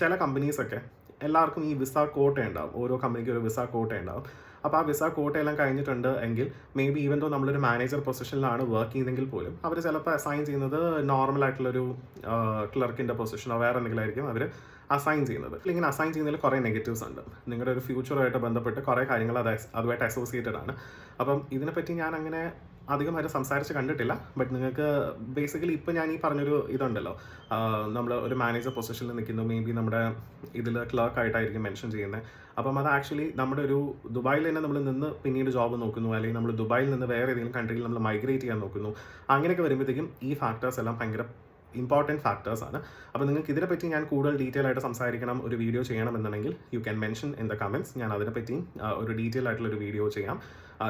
ചില കമ്പനീസൊക്കെ എല്ലാവർക്കും ഈ വിസ കോട്ട ഉണ്ടാവും. ഓരോ കമ്പനിക്കും ഒരു വിസ കോട്ട ഉണ്ടാവും. അപ്പോൾ ആ വിസ കോട്ടയെല്ലാം കഴിഞ്ഞിട്ടുണ്ട് എങ്കിൽ മേ ബി ഈവൻ ദോ നമ്മളൊരു മാനേജർ പൊസിഷനിലാണ് വർക്ക് ചെയ്യുന്നതെങ്കിൽ പോലും അവർ ചിലപ്പോൾ അസൈൻ ചെയ്യുന്നത് നോർമലായിട്ടുള്ളൊരു ക്ലർക്കിൻ്റെ പൊസിഷനോ വേറെ എന്തെങ്കിലും ആയിരിക്കും അവർ അസൈൻ ചെയ്യുന്നത്. ഇങ്ങനെ അസൈൻ ചെയ്യുന്നതിൽ കുറേ നെഗറ്റീവ്സ് ഉണ്ട്. നിങ്ങളുടെ ഒരു ഫ്യൂച്ചറുമായിട്ട് ബന്ധപ്പെട്ട് കുറേ കാര്യങ്ങൾ അതുമായിട്ട് അസോസിയേറ്റഡ് ആണ്. അപ്പം ഇതിനെപ്പറ്റി ഞാൻ അങ്ങനെ അധികം വരെ സംസാരിച്ച് കണ്ടിട്ടില്ല. ബട്ട് നിങ്ങൾക്ക് ബേസിക്കലി ഇപ്പോൾ ഞാൻ ഈ പറഞ്ഞൊരു ഇതുണ്ടല്ലോ, നമ്മൾ ഒരു മാനേജർ പൊസിഷനിൽ നിൽക്കുന്നു, മേ ബി നമ്മുടെ ഇതിൽ ക്ലർക്കായിട്ടായിരിക്കും മെൻഷൻ ചെയ്യുന്നത്. അപ്പം അത് ആക്ച്വലി നമ്മുടെ ഒരു ദുബായിൽ തന്നെ നമ്മൾ നിന്ന് പിന്നീട് ജോബ് നോക്കുന്നു, അല്ലെങ്കിൽ നമ്മൾ ദുബായിൽ നിന്ന് വേറെ ഏതെങ്കിലും കൺട്രിയിൽ നമ്മൾ മൈഗ്രേറ്റ് ചെയ്യാൻ നോക്കുന്നു. അങ്ങനെയൊക്കെ വരുമ്പോഴത്തേക്കും ഈ ഫാക്ടേഴ്സ് എല്ലാം ഭയങ്കര ഇമ്പോർട്ടൻറ്റ് ഫാക്ടേഴ്സാണ്. അപ്പോൾ നിങ്ങൾക്ക് ഇതിനെപ്പറ്റി ഞാൻ കൂടുതൽ ഡീറ്റെയിൽ ആയിട്ട് സംസാരിക്കണം, ഒരു വീഡിയോ ചെയ്യണമെന്നുണ്ടെങ്കിൽ you can mention in the comments. ഞാൻ അതിനെപ്പറ്റി ഒരു ഡീറ്റെയിൽ ആയിട്ടുള്ളൊരു വീഡിയോ ചെയ്യാം.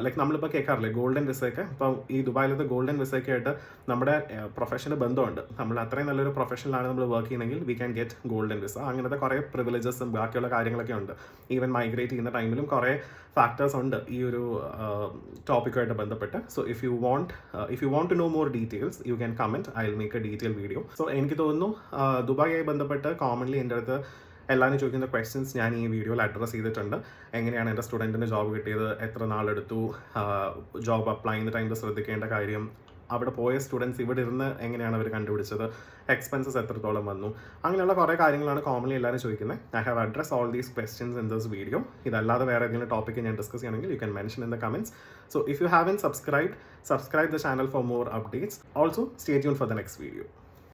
ലൈക്ക് നമ്മളിപ്പോൾ കേൾക്കാറില്ലേ ഗോൾഡൻ വിസയൊക്കെ. ഇപ്പം ഈ ദുബായിലത്തെ ഗോൾഡൻ വിസയൊക്കെ ആയിട്ട് നമ്മുടെ പ്രൊഫഷന് ബന്ധമുണ്ട്. നമ്മൾ അത്രയും നല്ലൊരു പ്രൊഫഷനിലാണ് നമ്മൾ വർക്ക് ചെയ്യുന്നതെങ്കിൽ we can get golden visa. അങ്ങനത്തെ കുറേ പ്രിവിലേജസും ബാക്കിയുള്ള കാര്യങ്ങളൊക്കെ ഉണ്ട്. ഈവൻ മൈഗ്രേറ്റ് ചെയ്യുന്ന ടൈമിലും കുറേ ഫാക്ടേഴ്സ് ഉണ്ട് ഈ ഒരു ടോപ്പിക്കുമായിട്ട് ബന്ധപ്പെട്ട്. So if you want to know more details you can comment, I will make a detail video. So എനിക്ക് തോന്നുന്നു ദുബായിയായി ബന്ധപ്പെട്ട് കോമൺലി എൻ്റെ അടുത്ത് എല്ലാവരും ചോദിക്കുന്ന ക്വസ്റ്റ്യൻസ് ഞാൻ ഈ വീഡിയോയിൽ അഡ്രസ്സ് ചെയ്തിട്ടുണ്ട്. എങ്ങനെയാണ് എൻ്റെ സ്റ്റുഡൻറ്റിന് ജോബ് കിട്ടിയത്, എത്ര നാളെടുത്തു, ജോബ് അപ്ലൈ ചെയ്യുന്ന ടൈമിൽ ശ്രദ്ധിക്കേണ്ട കാര്യം, അവിടെ പോയ സ്റ്റുഡൻസ് ഇവിടെ ഇരുന്ന് എങ്ങനെയാണ് അവർ കണ്ടുപിടിച്ചത്, എക്സ്പെൻസസ് എത്രത്തോളം വന്നു, അങ്ങനെയുള്ള കുറേ കാര്യങ്ങളാണ് കോമൺലി എല്ലാവരും ചോദിക്കുന്നത്. I have address all these questions in this video. ഇതല്ലാതെ വേറെ ഏതെങ്കിലും ടോപ്പിക്ക് ഞാൻ ഡിസ്കസ് ചെയ്യണമെങ്കിൽ you can mention in the comments. So if U haven subscribe the channel for more updates. Also stay tuned for the next video.